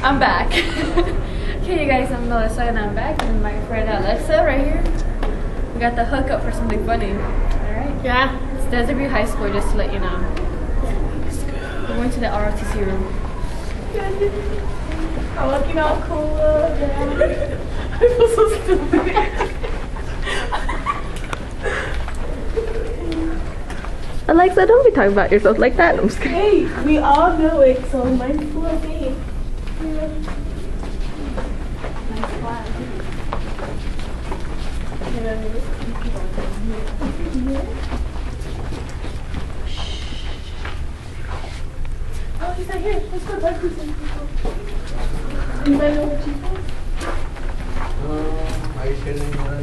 I'm back. Okay, you guys, I'm Melissa and I'm back with my friend Alexa right here. We got the hookup for something funny. Alright? Yeah. It's Desert View High School, just to let you know. We're going to the ROTC room. I'm looking all cool. I feel so stupid. Alexa, don't be talking about yourself like that. I'm just kidding. Hey, we all know it, so might as well say it. Nice class. Oh, he's not here. Let's go back to some people. Anybody know what she's called? Are you feeling well?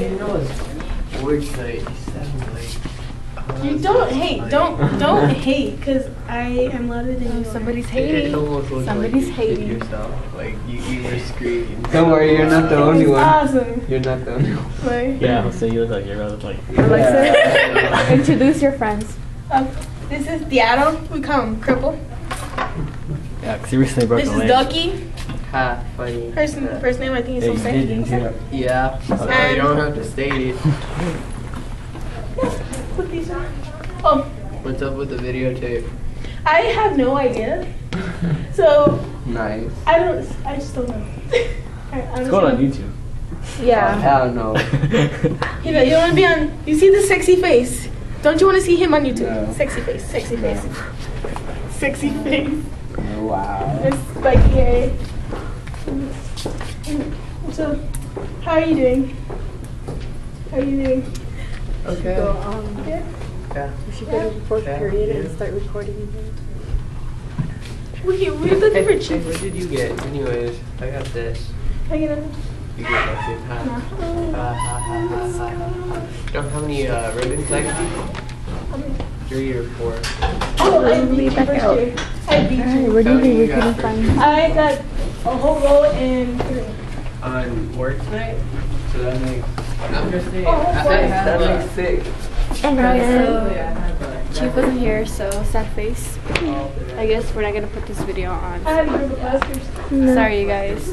You know it's work night. You sound like. You don't hate. Don't hate, cause I am louder than you. Somebody's It hating. almost looks Somebody's like you hit hating. yourself. Like you were screaming. Don't worry, you're not the only one. Awesome. You're not the only one. Like, Yeah, so you look like you're about to like. Alexa, introduce your friends. this is Diado. We call him Cripple. Yeah, because he recently broke This a is leg. Ducky. Ha, funny. First name I think is Yeah, you Jose. did, didn't you? Yeah. You don't have to state it. Put these on. Oh, What's up with the videotape? I have no idea. So Nice. I just don't know. It's going on YouTube. Yeah. Hell no. You don't want to be on. You see the sexy face? Don't you want to see him on YouTube? No. Sexy face, sexy face, sexy face. Wow. It's spiky hair. So, how are you doing? How are you doing? Okay. So, Good. Yeah. we should go to the fourth Yeah. period and start recording again. We're looking for Hey, chips. what did you get? Anyways, I got this. Can I get a? You get nothing. Ha. No. Ha ha ha ha ha. You know how many ribbons I got? 3 or 4. Oh, I We'll be beat you back first out. year. I beat Alright, you. where do you Oh, think you we got can three. find? I got a whole roll and 3. On work tonight? So that makes. I'm just saying. Oh, I what? have That a- makes 6. Alright, so Yeah, I have a- Chief wasn't here, so sad face. I guess we're not gonna put this video on. I had to go to the blasters. Sorry, you guys.